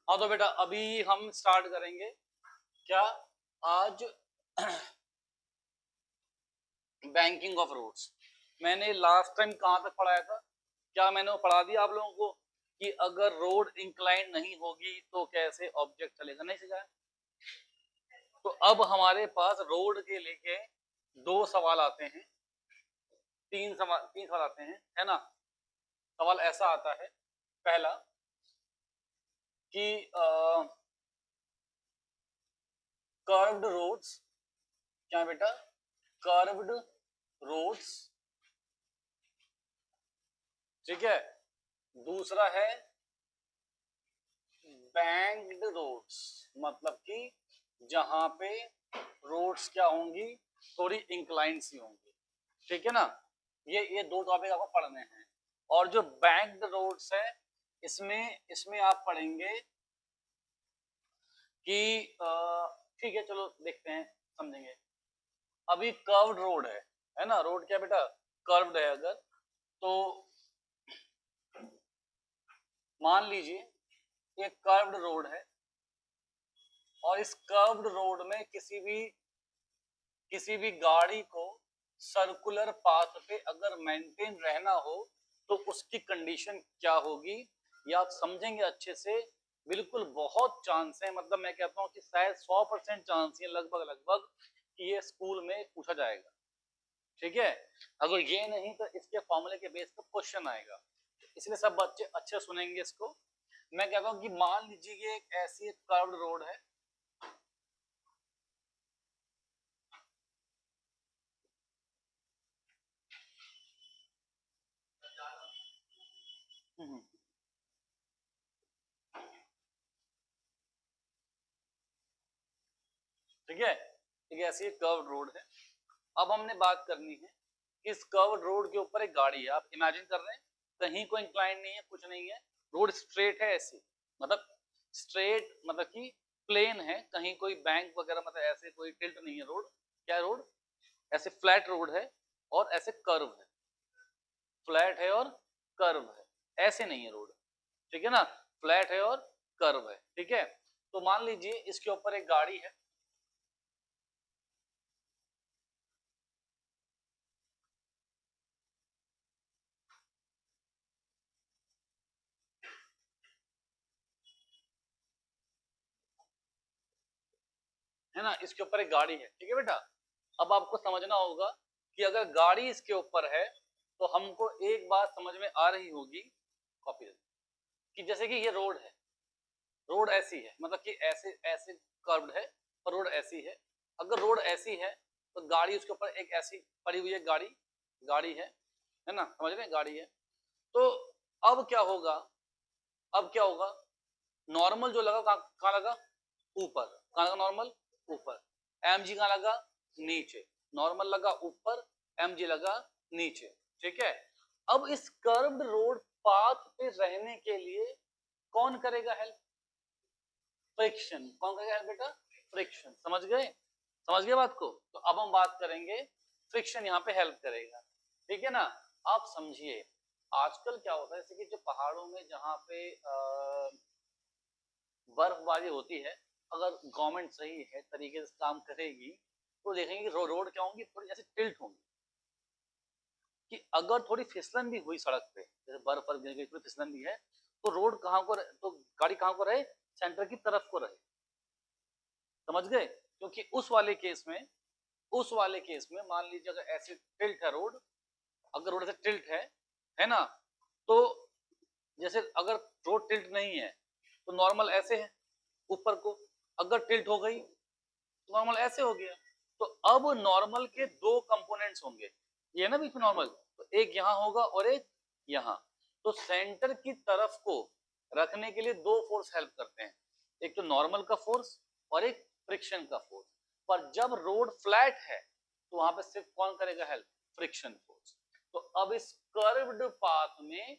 हाँ तो बेटा अभी हम स्टार्ट करेंगे क्या आज बैंकिंग ऑफ रोड्स। मैंने लास्ट टाइम कहाँ तक पढ़ाया था? क्या मैंने वो पढ़ा दिया आप लोगों को कि अगर रोड इंक्लाइन नहीं होगी तो कैसे ऑब्जेक्ट चलेगा? नहीं सिखाया। तो अब हमारे पास रोड के लेके दो सवाल आते हैं, तीन सवाल आते हैं, है ना। सवाल ऐसा आता है पहला कि कर्व्ड रोड्स, क्या है बेटा? कर्व्ड रोड्स, ठीक है। दूसरा है बैंक्ड रोड्स, मतलब कि जहां पे रोड्स क्या होंगी, थोड़ी इंक्लाइन सी होंगी, ठीक है ना। ये दो टॉपिक आपको पढ़ने हैं। और जो बैंक्ड रोड्स है इसमें इसमें आप पढ़ेंगे कि ठीक है, चलो देखते हैं, समझेंगे। अभी कर्व्ड रोड है ना। रोड क्या बेटा? कर्व्ड है। अगर तो मान लीजिए एक कर्व्ड रोड है और इस कर्व्ड रोड में किसी भी गाड़ी को सर्कुलर पाथ पे अगर मेंटेन रहना हो तो उसकी कंडीशन क्या होगी, ये आप समझेंगे अच्छे से। बिल्कुल बहुत चांस है, मतलब मैं कहता हूँ कि शायद 100% चांस है, लगभग लगभग, कि ये स्कूल में पूछा जाएगा, ठीक है। अगर ये नहीं तो इसके फॉर्मूले के बेस पर क्वेश्चन आएगा, इसलिए सब बच्चे अच्छे सुनेंगे इसको। मैं कहता हूँ कि मान लीजिए ये एक ऐसी कर्व्ड रोड है, ठीक है। एक ऐसी कर्व्ड रोड है। अब हमने बात करनी है कि इस कर्व्ड रोड के ऊपर एक गाड़ी है। आप इमेजिन कर रहे हैं कहीं कोई इंक्लाइन नहीं है, कुछ नहीं है, रोड स्ट्रेट है ऐसी, मतलब स्ट्रेट मतलब कि प्लेन है, कहीं कोई बैंक वगैरह मतलब ऐसे कोई टिल्ट नहीं है रोड। क्या है रोड? ऐसे फ्लैट रोड है और ऐसे कर्व है, फ्लैट है और कर्व है, ऐसे नहीं है रोड, ठीक है ना। फ्लैट है और कर्व है, ठीक है। तो मान लीजिए इसके ऊपर एक गाड़ी है, है ना। इसके ऊपर एक गाड़ी है, ठीक है बेटा। अब आपको समझना होगा कि अगर गाड़ी इसके ऊपर है तो हमको एक बात समझ में आ रही होगी, कॉपी, कि जैसे कि ये रोड है, रोड ऐसी है, मतलब कि ऐसे ऐसे कर्व्ड है और रोड ऐसी है। अगर रोड ऐसी है तो गाड़ी उसके ऊपर एक ऐसी पड़ी हुई है, गाड़ी गाड़ी है ना, समझ रहे हैं, गाड़ी है। तो अब क्या होगा? अब क्या होगा? नॉर्मल जो लगा कहाँ लगा? ऊपर। कहाँ लगा नॉर्मल? ऊपर। एम जी कहाँ लगा? नीचे। नॉर्मल लगा ऊपर, एम जी लगा नीचे, ठीक है। अब इस कर्व्ड रोड पाथ पे रहने के लिए कौन करेगा हेल्प? फ्रिक्शन। कौन करेगा हेल्प बेटा? फ्रिक्शन। समझ गए? समझ गए बात को? तो अब हम बात करेंगे, फ्रिक्शन यहाँ पे हेल्प करेगा, ठीक है ना। आप समझिए आजकल क्या होता है, जैसे कि जो पहाड़ों में जहाँ पे बर्फबारी होती है, अगर गवर्नमेंट सही है तरीके से काम करेगी तो देखेंगे कि रोड क्या होंगी, थोड़ी ऐसे टिल्ट होंगी, कि अगर थोड़ी फिसलन भी हुई सड़क पे, जैसे बर्फ पर गिर गई, थोड़ी फिसलन भी है, तो रोड कहाँ को तो गाड़ी कहाँ को रहे? सेंटर की तरफ को रहे, समझ गए। क्योंकि उस वाले केस में मान लीजिए अगर ऐसे टिल्ट है रोड, अगर रोड ऐसे टिल्ट है ना, तो जैसे अगर रोड टिल्ट नहीं है तो नॉर्मल ऐसे है ऊपर को, अगर टिल्ट हो गई तो नॉर्मल ऐसे हो गया। तो अब नॉर्मल के दो कंपोनेंट्स होंगे, ये ना बीच में नॉर्मल, तो एक यहाँ होगा और एक यहाँ। तो सेंटर की तरफ को रखने के लिए दो फोर्स हेल्प करते हैं, एक तो नॉर्मल का फोर्स और एक फ्रिक्शन का फोर्स। पर जब रोड फ्लैट है तो वहां पे सिर्फ कौन करेगा हेल्प? Friction force. तो अब इस कर्व्ड पाथ में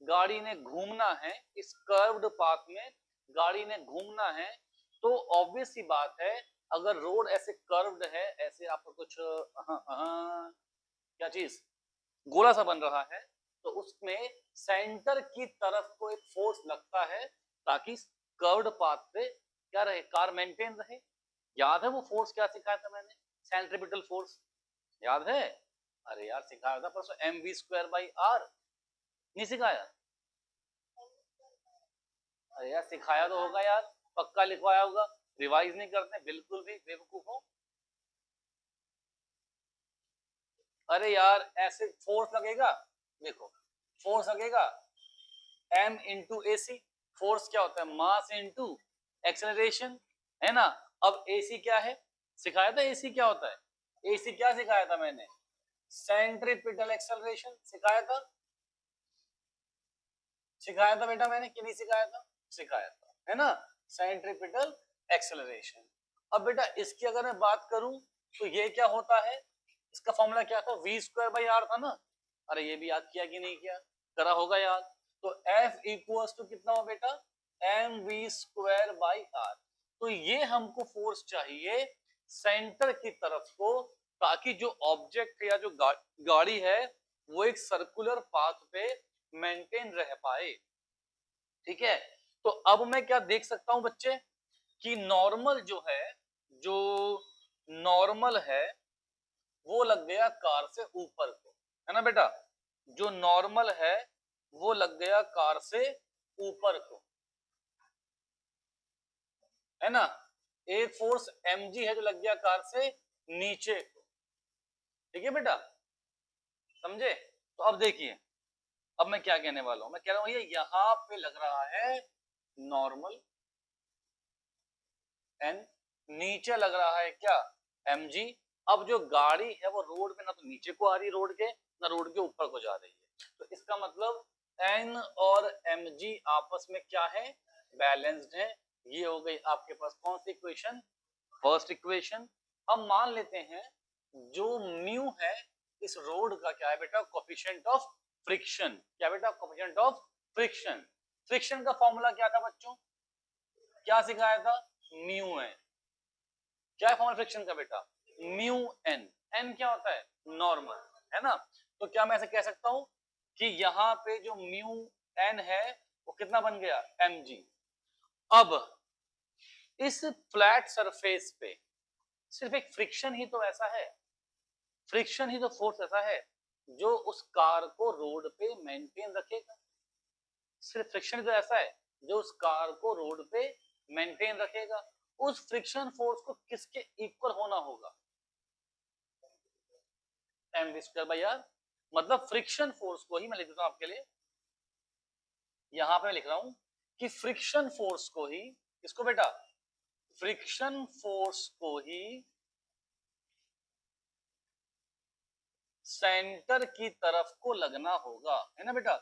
गाड़ी ने घूमना है, इस कर्व्ड पाथ में गाड़ी ने घूमना है, तो ऑब्वियस सी बात है, अगर रोड ऐसे कर्व्ड है, ऐसे आपको कुछ क्या चीज गोला सा बन रहा है, तो उसमें सेंटर की तरफ को एक फोर्स लगता है ताकि कर्व्ड पाथ पे क्या रहे, कार मेंटेन रहे। याद है वो फोर्स क्या सिखाया था मैंने, सेंट्रीपिटल फोर्स, याद है? अरे यार सिखाया था परसों, mv²/r, नहीं सिखाया? अरे यार सिखाया तो होगा यार, पक्का लिखवाया होगा, रिवाइज नहीं करते बिल्कुल भी, बेवकूफ हो। अरे यार ऐसे फोर्स लगेगा, देखो फोर्स लगेगा m इंटू ए सी, फोर्स क्या होता है, मास इंटू एक्सेलरेशन, है ना। अब AC क्या है, सिखाया था AC क्या होता है, AC क्या सिखाया था मैंने, सेंट्रीपिटल एक्सेलरेशन सिखाया था, सिखाया था बेटा मैंने कि नहीं सिखाया था, सिखाया था, है ना, सेंट्रीपिटल एक्सेलरेशन। अब बेटा इसकी अगर मैं बात करूं तो ये क्या होता है, इसका फॉर्मूला क्या था, v²/r था ना। अरे ये भी याद किया कि नहीं किया, करा होगा याद। तो F इक्वल्स टू कितना हो बेटा, mv²/r। तो ये हमको फोर्स चाहिए सेंटर की तरफ को, ताकि जो ऑब्जेक्ट या जो गाड़ी है वो एक सर्कुलर पाथ पे मेंटेन रह पाए, ठीक है। तो अब मैं क्या देख सकता हूं बच्चे, कि नॉर्मल जो है, जो नॉर्मल है वो लग गया कार से ऊपर को, है ना बेटा, जो नॉर्मल है वो लग गया कार से ऊपर को, है ना। एक फोर्स mg है जो लग गया कार से नीचे को, ठीक है बेटा, समझे। तो अब देखिए, अब मैं क्या कहने वाला हूं, मैं कह रहा हूं ये यहां पे लग रहा है नॉर्मल एन, नीचे लग रहा है क्या, mg। अब जो गाड़ी है वो रोड पे ना तो नीचे को आ रही है रोड के, ना रोड के ऊपर को जा रही है, तो इसका मतलब n और mg आपस में क्या है, बैलेंस्ड है। ये हो गई आपके पास कौन सी इक्वेशन, फर्स्ट इक्वेशन। अब मान लेते हैं जो म्यू है इस रोड का क्या है बेटा, कोफिशिएंट ऑफ फ्रिक्शन, क्या बेटा, कोफिशिएंट ऑफ फ्रिक्शन। फ्रिक्शन का फॉर्मूला क्या था बच्चों, क्या सिखाया था, म्यू है, क्या है फॉर्मूला फ्रिक्शन का बेटा, म्यू एन, एन क्या होता है, नॉर्मल, है ना। तो क्या मैं ऐसे कह सकता हूं कि यहाँ पे जो म्यू एन है वो कितना बन गया, mg। अब इस फ्लैट सरफेस पे सिर्फ एक फ्रिक्शन ही तो ऐसा है, फ्रिक्शन ही तो फोर्स ऐसा है जो उस कार को रोड पे मेंटेन रखेगा, सिर्फ फ्रिक्शन तो ऐसा है जो उस कार को रोड पे मेंटेन रखेगा। उस फ्रिक्शन फोर्स को किसके इक्वल होना होगा, mv²/r। मतलब फ्रिक्शन फोर्स को ही मैं लिख देता हूं आपके लिए, यहां पे मैं लिख रहा हूं कि फ्रिक्शन फोर्स को ही, किसको बेटा, फ्रिक्शन फोर्स को ही सेंटर की तरफ को लगना होगा, है ना बेटा,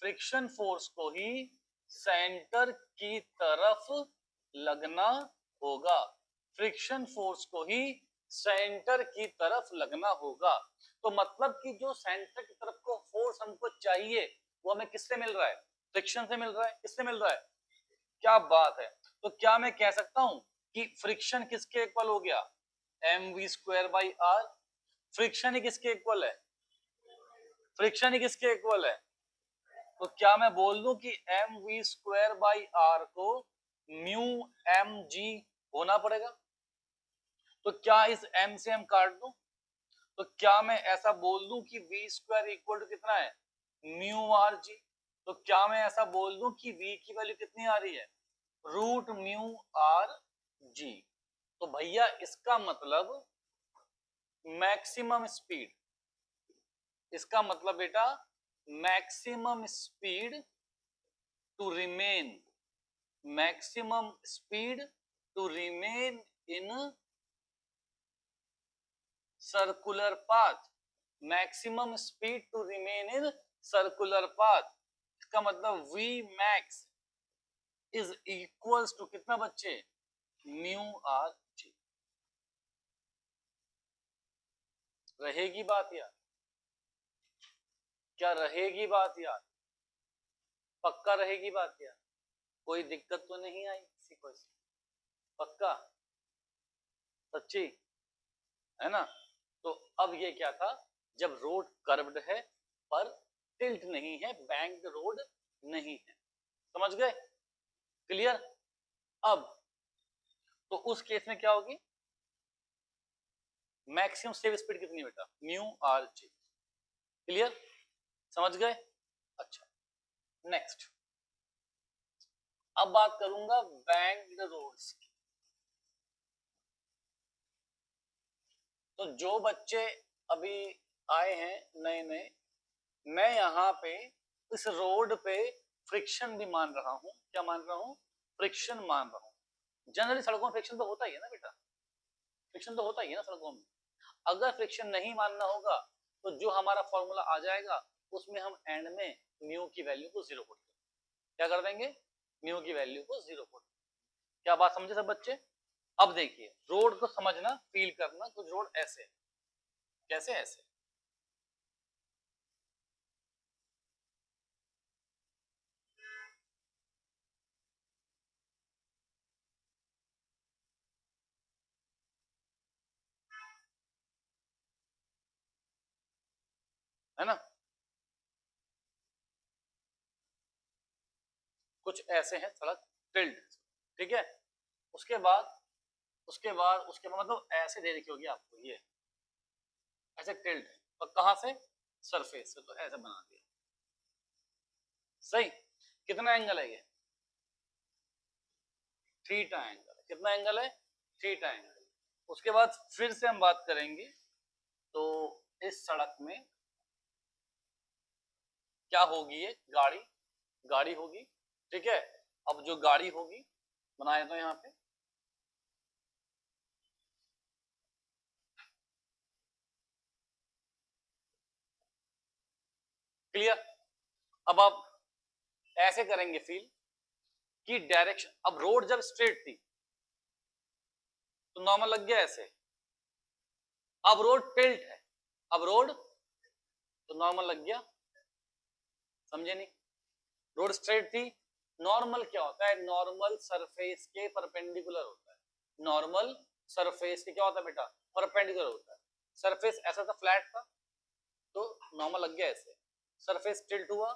फ्रिक्शन फोर्स को ही सेंटर की तरफ लगना होगा, फ्रिक्शन फोर्स को ही सेंटर की तरफ लगना होगा। तो मतलब कि जो सेंटर की तरफ को फोर्स हमको चाहिए वो हमें किससे मिल रहा है, फ्रिक्शन से मिल रहा है, किससे मिल रहा है, क्या बात है। तो क्या मैं कह सकता हूं कि फ्रिक्शन किसके इक्वल हो गया, mv²/r। फ्रिक्शन ही किसके इक्वल है, फ्रिक्शन ही किसके इक्वल है, तो क्या मैं बोल दूं कि mv²/r को म्यू mg होना पड़ेगा। तो क्या इस m से m काट दूं, तो क्या मैं ऐसा बोल दूं कि v² इक्वल टू कितना है, म्यू आर जी। तो क्या मैं ऐसा बोल दूं कि v की वैल्यू कितनी आ रही है, रूट म्यू आर जी। तो भैया इसका मतलब मैक्सिमम स्पीड, इसका मतलब बेटा maximum speed to remain, maximum speed to remain in circular path, maximum speed to remain in circular path. इसका मतलब v max is equals to कितना बच्चे, म्यू आर जी। रहेगी बात यार, क्या रहेगी बात यार, पक्का रहेगी बात यार, कोई दिक्कत तो नहीं आई किसी को, पक्का, सच्ची, है ना। तो अब ये क्या था, जब रोड कर्व्ड है पर टिल्ट नहीं है, बैंक्ड रोड नहीं है, समझ गए, क्लियर। अब तो उस केस में क्या होगी, मैक्सिमम स्टेप स्पीड कितनी बेटा, म्यू आर जी। क्लियर, समझ गए? अच्छा, नेक्स्ट अब बात करूंगा बैंक्ड रोड्स की। तो जो बच्चे अभी आए हैं नए नए, मैं यहाँ पे इस रोड पे फ्रिक्शन भी मान रहा हूँ। क्या मान रहा हूँ? फ्रिक्शन मान रहा हूँ। जनरली सड़कों में फ्रिक्शन तो होता ही है ना बेटा, फ्रिक्शन तो होता ही है ना सड़कों में। अगर फ्रिक्शन नहीं मानना होगा तो जो हमारा फॉर्मूला आ जाएगा उसमें हम एंड में म्यू की वैल्यू को जीरो पुट करेंगे। क्या कर देंगे? म्यू की वैल्यू को जीरो पुट। क्या बात समझे सब बच्चे? अब देखिए रोड को समझना, फील करना। कुछ रोड ऐसे, कैसे ऐसे, है ना, कुछ ऐसे हैं सड़क टिल्ट, ठीक है। उसके बाद मतलब ऐसे दे रखी होगी आपको, ये ऐसे टिल्ट है, और कहां से? सरफेस से, तो ऐसे बना दिया। सही, कितना एंगल है ये? Theta angle. कितना एंगल है? Theta angle. उसके बाद फिर से हम बात करेंगे, तो इस सड़क में क्या होगी? ये गाड़ी, गाड़ी होगी, ठीक है। अब जो गाड़ी होगी बनाए तो यहाँ पे, क्लियर। अब आप ऐसे करेंगे फील कि डायरेक्शन, अब रोड जब स्ट्रेट थी तो नॉर्मल लग गया ऐसे, अब रोड टिल्ट है, अब रोड तो नॉर्मल लग गया। समझे नहीं? रोड स्ट्रेट थी, नॉर्मल क्या होता है? नॉर्मल सरफेस के परपेंडिकुलर होता है। नॉर्मल सरफेस के क्या होता है बेटा? परपेंडिकुलर होता है। सरफेस ऐसा था, फ्लैट था, तो नॉर्मल लग गया ऐसे। सरफेस टिल्ट हुआ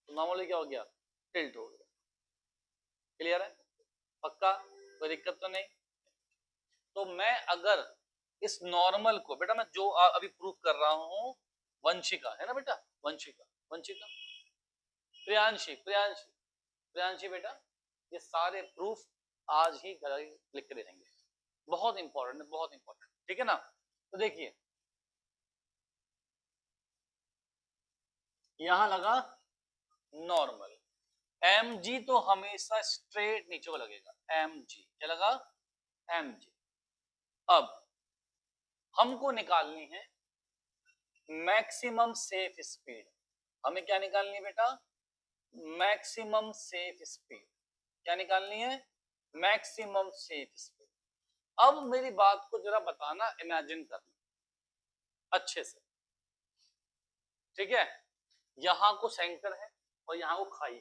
तो नॉर्मली क्या हो गया? टिल्ट हो गया। क्लियर है? पक्का? कोई दिक्कत तो नहीं? तो मैं अगर इस नॉर्मल को बेटा, मैं जो अभी प्रूफ कर रहा हूं, वंशिका है ना बेटा, वंशिका, वंशिका, प्रियांशी, प्रियांशी, प्रियांशी बेटा, ये सारे प्रूफ आज ही घर लिख के दे देंगे। बहुत इंपॉर्टेंट है, बहुत इंपॉर्टेंट, ठीक है ना। तो देखिए यहां लगा नॉर्मल, एम जी तो हमेशा स्ट्रेट नीचे को लगेगा। एम जी क्या लगा? M G. अब हमको निकालनी है मैक्सिमम सेफ स्पीड। हमें क्या निकालनी है बेटा? Maximum safe speed. क्या निकालनी है? Maximum safe speed. अब मेरी बात को जरा बताना, इमेजिन करना अच्छे से, ठीक है। यहां को सेंटर है और यहां को खाई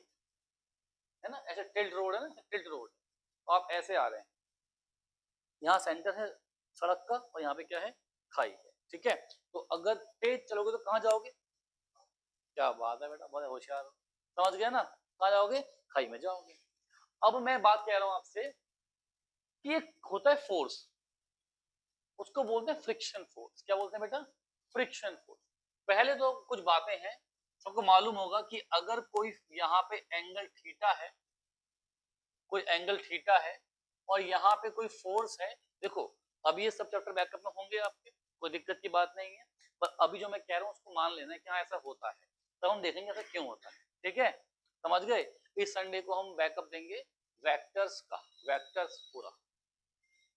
है ना, ऐसे टिल्ट रोड है ना, टिल्ट रोड। तो आप ऐसे आ रहे हैं, यहाँ सेंटर है सड़क का और यहाँ पे क्या है? खाई है, ठीक है। तो अगर तेज चलोगे तो कहाँ जाओगे? क्या बात है बेटा, बहुत होशियार हो, समझ गया ना। कहाँ जाओगे? खाई में जाओगे। अब मैं बात कह रहा हूं आपसे कि एक होता है फोर्स, उसको बोलते हैं फ्रिक्शन फोर्स। क्या बोलते हैं बेटा? Friction force. पहले तो कुछ बातें हैं, सबको मालूम होगा कि अगर कोई यहाँ पे एंगल थीटा है, कोई एंगल थीटा है और यहाँ पे कोई फोर्स है, देखो अभी ये सब चैप्टर बैकअप में होंगे आपके, कोई दिक्कत की बात नहीं है, पर अभी जो मैं कह रहा हूँ उसको मान लेना है कि हाँ ऐसा होता है, तब हम देखेंगे ऐसा क्यों होता है, ठीक है। समझ गए? इस संडे को हम बैकअप देंगे वेक्टर्स का, वेक्टर्स पूरा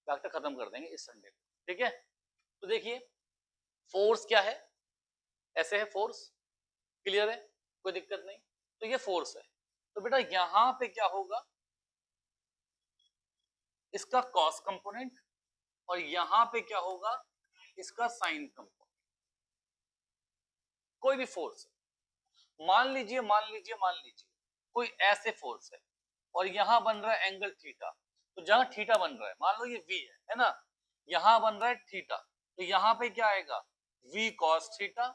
वेक्टर खत्म कर देंगे इस संडे को, ठीक है। तो देखिए फोर्स क्या है, ऐसे है फोर्स, क्लियर है, कोई दिक्कत नहीं। तो ये फोर्स है, तो बेटा यहाँ पे क्या होगा? इसका कॉस कंपोनेंट, और यहां पे क्या होगा? इसका साइन कंपोनेंट। कोई भी फोर्स है, मान लीजिए कोई ऐसे फोर्स है और यहां बन रहा है एंगल थीटा, तो जहां थीटा बन रहा है, मान लो ये वी है ना, यहां बन रहा है थीटा, तो यहां पे क्या आएगा? V cos theta.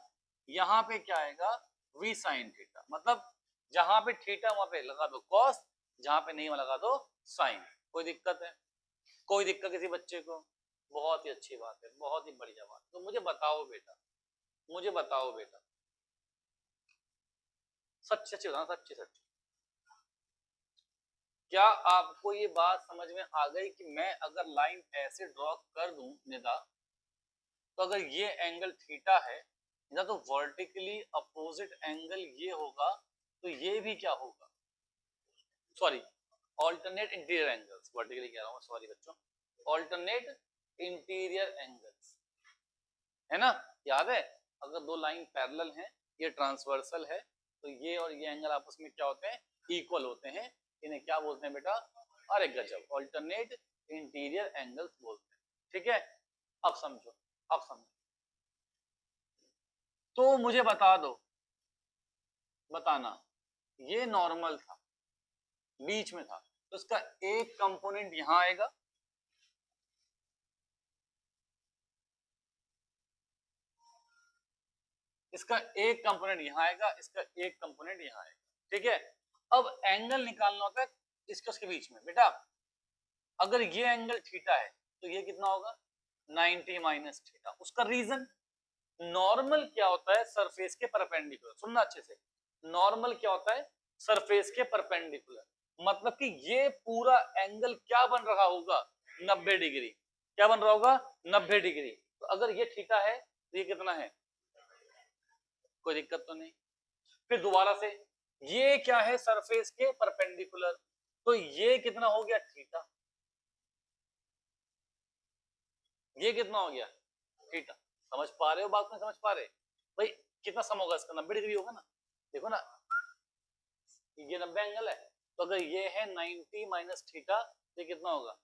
यहां पे क्या आएगा? V sine theta. मतलब जहां पे थीटा वहां पे लगा दो कॉस, जहां पे नहीं लगा दो साइन। कोई दिक्कत है? कोई दिक्कत किसी बच्चे को? बहुत ही अच्छी बात है, बहुत ही बढ़िया बात। तो मुझे बताओ बेटा, मुझे बताओ बेटा, सच्ची सच्ची बताना, सच्ची सच्ची, क्या आपको ये बात समझ में आ गई कि मैं अगर लाइन ऐसे ड्रॉ कर दूं निदा, तो अगर ये एंगल थीटा है निदा, तो वर्टिकली अपोजिट एंगल ये होगा, तो ये भी क्या होगा, sorry, alternate interior angles, vertically कह रहा हूं, सॉरी बच्चों, ऑल्टरनेट इंटीरियर एंगल्स, है ना? याद है, अगर दो लाइन पैरेलल हैं, ये ट्रांसवर्सल है, तो ये और ये एंगल आपस में क्या होते हैं, इक्वल होते हैं। इन्हें क्या बोलते हैं बेटा? अरे गजब, ऑल्टरनेट इंटीरियर एंगल्स बोलते हैं। ठीक है, अब समझो, अब समझो। तो मुझे बता दो, बताना, ये नॉर्मल था, बीच में था, तो इसका एक कंपोनेंट यहां आएगा, इसका एक कंपोनेंट यहां आएगा, इसका एक कंपोनेंट यहां आएगा। ठीक है, अब एंगल निकालना होता है इसके उसके बीच में। बेटा अगर ये एंगल थीटा है, तो ये कितना होगा? 90 माइनस थीटा। उसका रीजन, नॉर्मल क्या होता है? सरफेस के परपेंडिकुलर। सुनना अच्छे से, नॉर्मल क्या होता है? सरफेस के परपेंडिकुलर। मतलब कि ये पूरा एंगल क्या बन रहा होगा? 90 डिग्री। क्या बन रहा होगा? 90 डिग्री। तो अगर ये थीटा है, तो ये कितना है? कोई दिक्कत तो नहीं। फिर दोबारा से, ये क्या है? सरफेस के परपेंडिकुलर, तो ये कितना हो गया? थीटा। ये कितना हो गया? थीटा। समझ पा रहे हो बात में? समझ पा रहे भाई? कितना सम होगा इसका? 90 डिग्री होगा ना। देखो ना, ये 90 एंगल है, तो अगर ये है 90 माइनस थीटा, ये कितना होगा?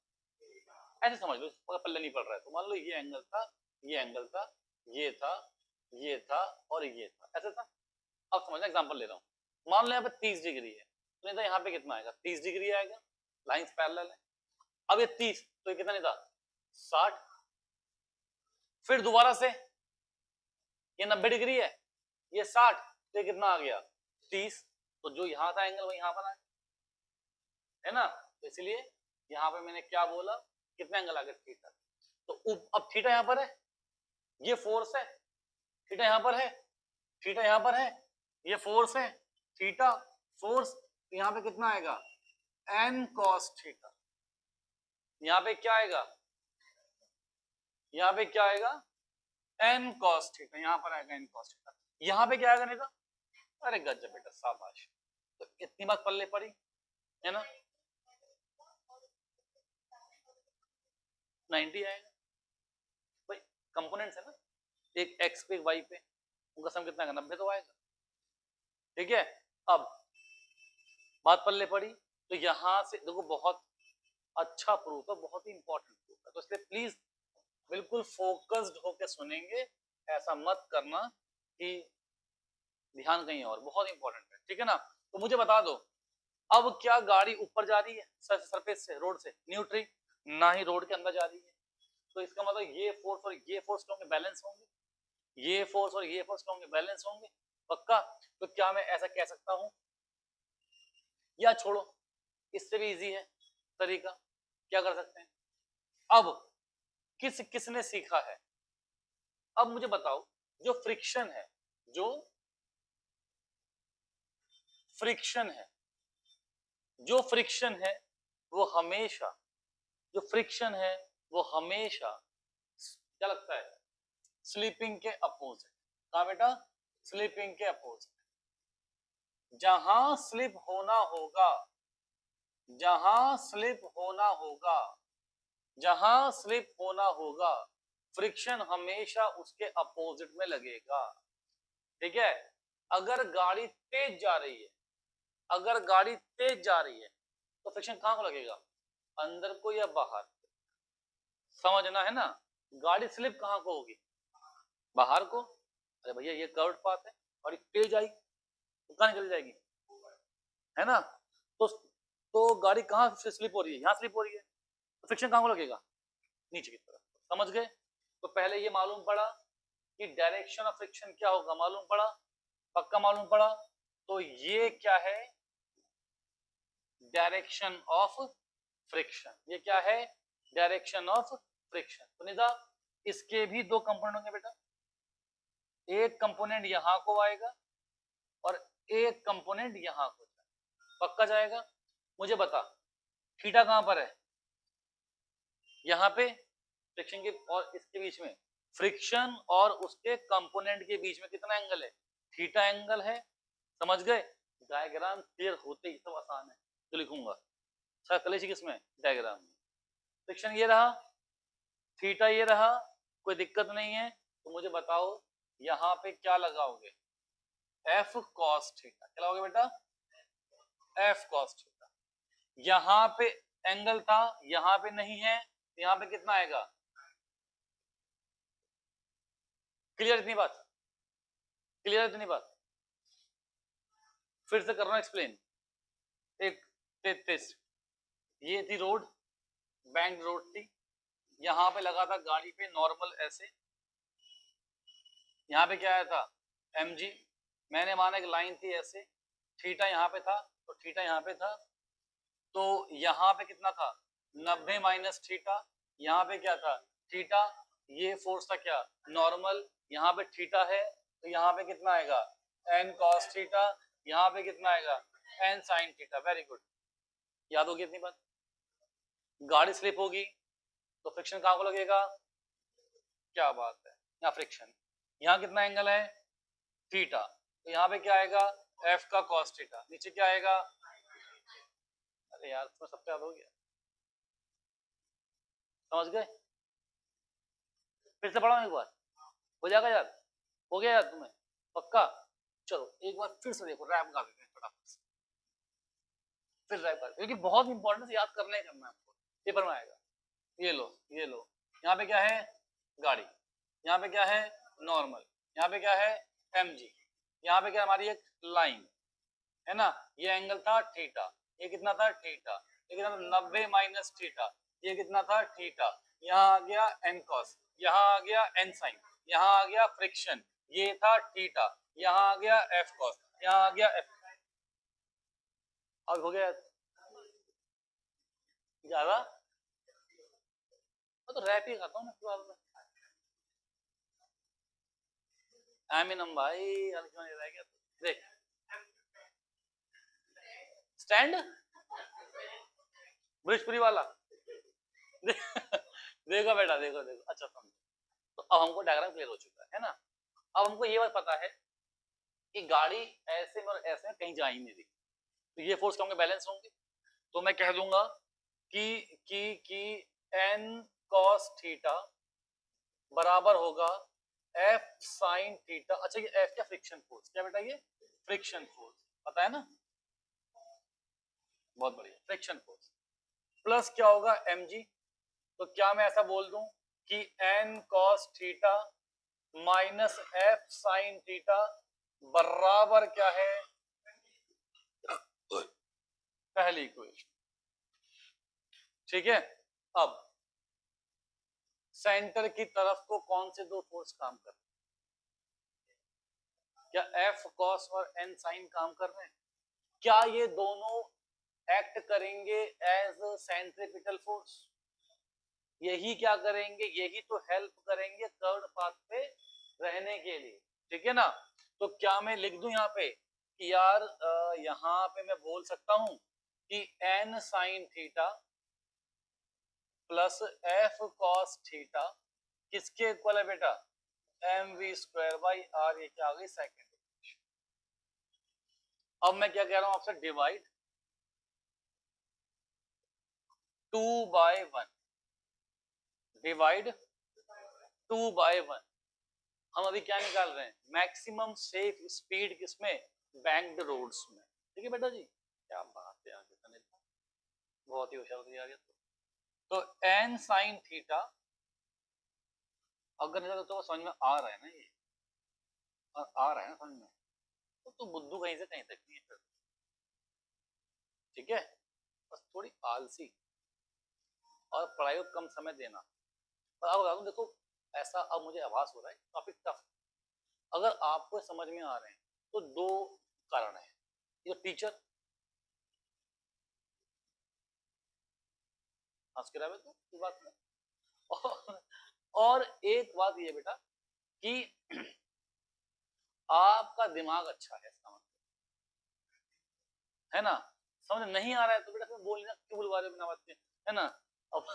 ऐसे समझ लो, इसका पल्ले नहीं पड़ रहा है, तो मान लो ये एंगल था, ये एंगल था, ये था, ये था और ये था, ऐसे था। अब समझना, एग्जांपल ले रहा हूँ। मान लो यहाँ पे 30 डिग्री है, तो नहीं था, यहाँ पे कितना आएगा? 30 डिग्री आएगा, लाइंस पैरेलल है। अब ये 30, तो ये कितना नहीं था? 60। फिर दोबारा से, ये 90 डिग्री है, ये 60, तो ये कितना आ गया? 30। तो जो यहाँ था एंगल, वही यहाँ पर आया, है ना? तो इसलिए यहाँ पे मैंने क्या बोला? कितना एंगल आ गया? थीटा। तो अब थीटा यहाँ पर है, ये फोर्स है, थीटा यहाँ पर है, थीटा यहाँ पर है, ये फोर्स है, थीटा फोर्स, तो यहाँ पे कितना आएगा? n cos theta. यहाँ पे क्या आएगा? यहाँ पे क्या आएगा? n cos theta. यहाँ पर आएगा n cos थीटा। यहाँ पे क्या आएगा? नहीं था? अरे गजब बेटा, शाबाश। तो इतनी बात पल्ले पड़ी, है ना? 90 आएगा भाई, कंपोनेंट्स है ना, एक x पे एक y पे, उनका सम कितना आएगा? 90 तो आएगा। ठीक है, अब बात पल्ले पड़ी। तो यहां से देखो, बहुत अच्छा प्रूफ है, बहुत ही इंपॉर्टेंट प्रूफ है, तो इसलिए प्लीज बिल्कुल फोकस्ड होकर सुनेंगे, ऐसा मत करना कि ध्यान कहीं और, बहुत इंपॉर्टेंट है। ठीक है ना? तो मुझे बता दो, अब क्या गाड़ी ऊपर जा रही है सरफेस से, रोड से? न्यूट्री, ना ही रोड के अंदर जा रही है, तो इसका मतलब ये फोर्स और ये फोर्स क्या होंगे? बैलेंस होंगे। ये फोर्स और ये फोर्स क्या होंगे? बैलेंस होंगे। पक्का? तो क्या मैं ऐसा कह सकता हूं, या छोड़ो, इससे भी इजी है तरीका, क्या कर सकते हैं? अब किसने सीखा है? अब मुझे बताओ, जो फ्रिक्शन है, जो फ्रिक्शन है, जो फ्रिक्शन है, वो हमेशा, जो फ्रिक्शन है वो हमेशा, क्या लगता है? स्लीपिंग के अपोजिट। कहा बेटा? स्लीपिंग के अपोजिट। जहां स्लिप होना होगा, जहां स्लिप होना होगा, जहां स्लिप होना होगा, फ्रिक्शन हमेशा उसके अपोजिट में लगेगा। ठीक है? अगर गाड़ी तेज जा रही है, अगर गाड़ी तेज जा रही है, तो फ्रिक्शन कहां को लगेगा? अंदर को या बाहर? समझना है ना? गाड़ी स्लिप कहां को होगी? बाहर को। अरे भैया ये कर्व्ड पाथ है, गाड़ी तेज आई तो कहां निकल जाएगी? है ना? तो गाड़ी कहां से स्लिप हो रही है? यहां स्लिप हो रही है, तो फ्रिक्शन कहां को लगेगा? नीचे की तरफ। समझ गए? तो पहले ये मालूम पड़ा कि डायरेक्शन ऑफ फ्रिक्शन क्या होगा, मालूम पड़ा, पक्का मालूम पड़ा। तो ये क्या है? Direction of friction. ये क्या है? Direction of friction. तो निदा इसके भी दो कंपोनेंट होंगे बेटा, एक कंपोनेंट यहां को आएगा और एक कंपोनेंट यहां को जाएगा। पक्का जाएगा? मुझे बता थीटा कहां पर है? यहाँ पे फ्रिक्शन के और इसके बीच में, फ्रिक्शन और उसके कंपोनेंट के बीच में कितना एंगल है? थीटा एंगल है। समझ गए? डायग्राम क्लियर होते ही सब आसान है। तो लिखूंगा सर्कलेज किसमें? डायग्राम में। फ्रिक्शन ये रहा, थीटा ये रहा, कोई दिक्कत नहीं है। तो मुझे बताओ यहाँ पे क्या लगाओगे? F cos theta. क्या लगाओगे बेटा? F cos theta. यहाँ पे एंगल था, यहाँ पे नहीं है, तो यहाँ पे कितना आएगा? क्लियर इतनी बात? क्लियर इतनी बात? फिर से कर रहा हूं एक्सप्लेन। एक टेस्ट, ये थी रोड, बैंक रोड थी, यहाँ पे लगा था गाड़ी पे नॉर्मल ऐसे, यहाँ पे क्या आया था? mg। मैंने माना एक लाइन थी ऐसे, थीटा यहाँ पे था, तो थीटा यहाँ पे था, तो यहाँ पे कितना था? 90 माइनस थीटा। यहाँ पे क्या था? थीटा। ये फोर्स था क्या? नॉर्मल। यहाँ पे थीटा है, तो यहाँ पे कितना आएगा? n cos theta. यहाँ पे कितना आएगा? n sin theta. Very good, याद होगी इतनी बात? गाड़ी स्लिप होगी तो फ्रिक्शन कहाँ को लगेगा? क्या बात है, यहाँ फ्रिक्शन। यहाँ कितना एंगल है? थीटा। तो यहाँ पे क्या आएगा? f का cos थीटा। नीचे क्या आएगा? अरे यार तुम्हें सब याद हो गया? समझ गए? फिर से पढ़ाऊं एक बार, हो जाएगा याद? हो गया याद तुम्हें? पक्का? चलो एक बार फिर से देखो, रैप गा देते हैं फटाफट से। फिर रैप कर, क्योंकि बहुत इंपॉर्टेंट याद करना ही करना है आपको, पेपर में आएगा। ये लो, ये लो, यहाँ पे क्या है? गाड़ी। यहाँ पे क्या है? नॉर्मल। यहाँ पे क्या है? mg। यहाँ पे क्या हमारी एक लाइन है ना, ये एंगल था थीटा। ये कितना था? थीटा। ये कितना था? 90 माइनस थीटा। ये कितना था? थीटा। यहाँ आ गया n cos, यहाँ आ गया n sin, यहाँ आ गया फ्रिक्शन, ये था थीटा, यहाँ आ गया f cos, यहाँ आ गया f। अब हो गया ज्यादा? मैं तो रैप ही खाता हूँ मैं। एमिनम भाई नहीं रह गया। देख स्टैंड ब्रिजपुरी वाला देखो बेटा, देखो देखो, अच्छा समझो। तो अब हमको डायग्राम क्लियर हो चुका है ना। अब हमको ये बात पता है कि गाड़ी ऐसे में और ऐसे में कहीं जा ही नहीं रही, तो ये फोर्स क्या होंगे? बैलेंस होंगे। तो मैं कह दूंगा कि n cos थीटा बराबर होगा f sin थीटा। अच्छा ये f क्या? Friction force. क्या बेटा? ये फ्रिक्शन फोर्स, पता है ना? बहुत बढ़िया, फ्रिक्शन फोर्स प्लस क्या होगा? mg। तो क्या मैं ऐसा बोल दूं कि n cos theta minus f sin theta बराबर क्या है? पहली इक्वेशन। ठीक है, अब सेंटर की तरफ को कौन से दो फोर्स काम कर रहे हैं? क्या f cos और n sin काम कर रहे हैं? क्या ये दोनों एक्ट करेंगे एज सेंट्रीपिटल फोर्स? यही क्या करेंगे? यही तो हेल्प करेंगे कर्व पाथ पे रहने के लिए। ठीक है ना? तो क्या मैं लिख दूं यहाँ पे कि यार यहाँ पे मैं बोल सकता हूं कि n sin theta plus f cos theta किसके इक्वल है बेटा? mv square by r। ये क्या आ गई? सेकंड। अब मैं क्या कह रहा हूं आपसे? Divide 2/1, divide 2/1। हम अभी क्या निकाल रहे हैं? मैक्सिमम सेफ स्पीड किसमें? बैंक्ड रोड्स में। ठीक है बेटा जी, क्या बात है, बहुत ही होशियार होती जा रही है। तो n sin थीटा अगर निकल तो समझ में आ रहा है ना, ये आ रहा है ना समझ में? तो बुद्धू कहीं से कहीं तक नहीं है फिर। ठीक है, बस थोड़ी आलसी और पढ़ाई को कम समय देना। और अब बता दूं, देखो ऐसा अब मुझे आभास हो रहा है टॉपिक टफ। अगर आपको समझ में आ रहे हैं तो दो कारण है। ये टीचर हंस के रहे तो इस बात में। और एक बात ये बेटा कि आपका दिमाग अच्छा है इसका मतलब, है ना। समझ नहीं आ रहा है तो बेटा फिर बोलना क्यों बुलवा रहे हो बिना बात के, है ना। अब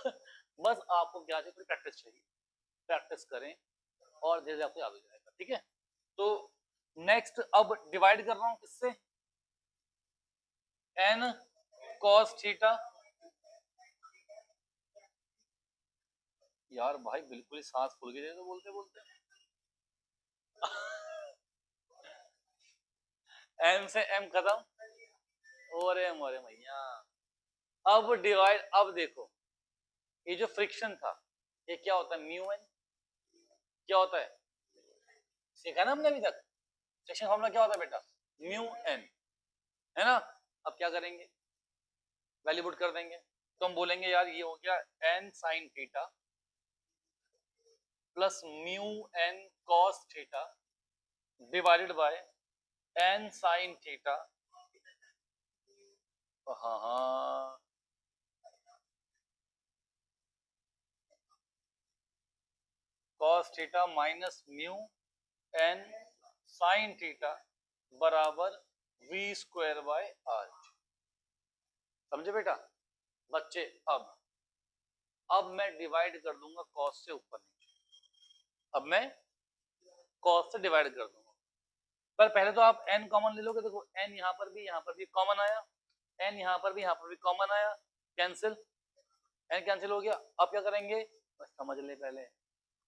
बस आपको क्या चाहिए, थोड़ी प्रैक्टिस चाहिए, प्रैक्टिस करें और धीरे धीरे आपको याद हो जाएगा, ठीक है। तो नेक्स्ट अब डिवाइड कर रहा हूं किससे, n cos थीटा। यार भाई बिल्कुल ही सांस फूल गई तो बोलते बोलते। m से m खत्म, ओरे मोरे भैया। अब डिवाइड, अब देखो ये जो फ्रिक्शन था ये क्या होता है, म्यू एन। क्या होता है, सीखा ना हमने अभी तक, फ्रिक्शन फॉर्मूला क्या होता है बेटा, म्यू एन, है ना। अब क्या करेंगे, वैल्यू पुट कर देंगे, तो हम बोलेंगे यार ये हो गया N sine theta plus mu N cos theta divided by N sine theta. हाँ हाँ, cos theta minus mu N sine theta बराबर वी स्क्वायर बाय आर। समझे बेटा बच्चे। अब मैं डिवाइड कर दूंगा कॉस से ऊपर नीचे, अब मैं कॉस से डिवाइड कर दूंगा। पर पहले तो आप n कॉमन ले लोगे, देखो n यहाँ पर भी कॉमन आया, n यहाँ पर भी कॉमन आया, कैंसिल, n कैंसिल हो गया। अब क्या करेंगे, बस समझ ले पहले।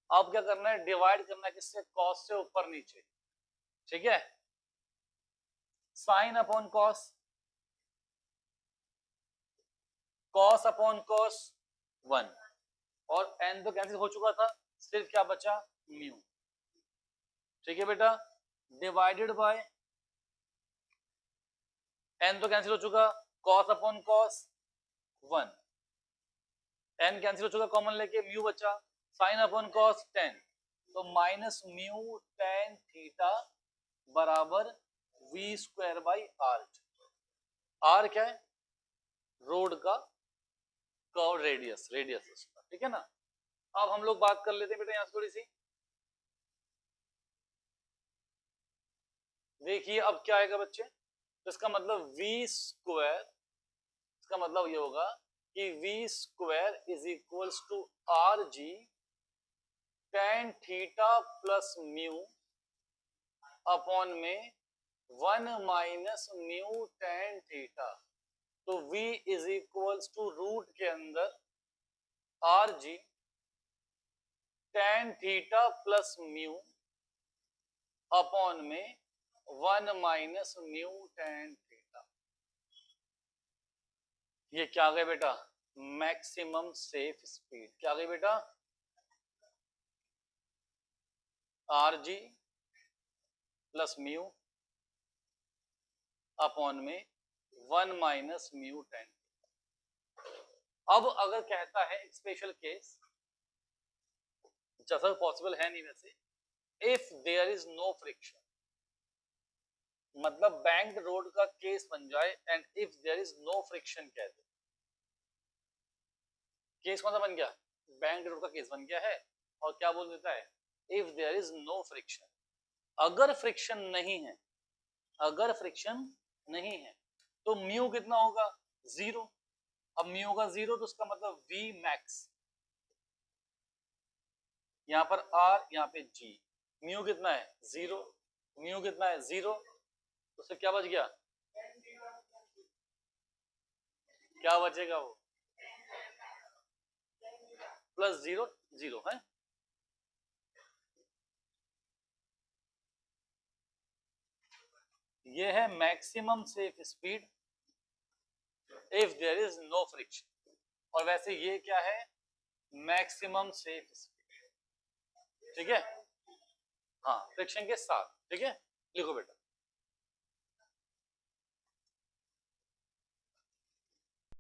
अब क्या करना है, डिवाइड करना है किससे, कॉस से ऊपर नीचे, ठीक है। Sine upon cos, cos upon cos 1, और n तो कैंसिल हो चुका था, सिर्फ क्या बचा, म्यू, ठीक है बेटा। डिवाइडेड बाय n तो कैंसिल हो चुका, cos upon cos 1, n cancel हो चुका कॉमन लेके, म्यू बचा, साइन अपॉन कॉस 10, तो माइनस म्यू टेन थीटा बराबर V square by R. R क्या है, रोड का कर्व रेडियस, रेडियस उसका, ठीक है ना। अब हम लोग बात कर लेते हैं बेटा यहां से थोड़ी सी, देखिए अब क्या आएगा बच्चे, तो इसका मतलब वी स्क्वायर, इसका मतलब ये होगा कि V square is equals to R G tan theta plus mu upon में 1 माइनस म्यू टेन थीटा। तो v is equals to root के अंदर R G tan theta plus mu upon में 1 माइनस म्यू टेन थीटा। ये क्या आ गया बेटा, maximum safe speed. क्या आ गई बेटा, R G plus mu upon में 1 माइनस म्यू टेन। अब अगर कहता है स्पेशल केस, जैसा पॉसिबल है नहीं वैसे, if there is no friction, मतलब बैंक्ड रोड का केस बन जाए and if there is no friction कह दे, केस कौन सा बन गया, बैंक्ड रोड का केस बन गया है। और क्या बोल देता है, if there is no friction, अगर फ्रिक्शन नहीं है, अगर फ्रिक्शन नहीं है तो म्यू कितना होगा, 0। अब म्यू होगा 0 तो उसका मतलब v मैक्स, यहाँ पर r यहाँ पे g, म्यू कितना है 0, म्यू कितना है 0, तो उससे क्या बच गया, क्या बचेगा वो, प्लस 0 0 है। ये है maximum safe speed if there is no friction, और वैसे ये क्या है, मैक्सिमम सेफ स्पीड, ठीक है। हाँ फ्रिक्शन के साथ, ठीक है, लिखो बेटा।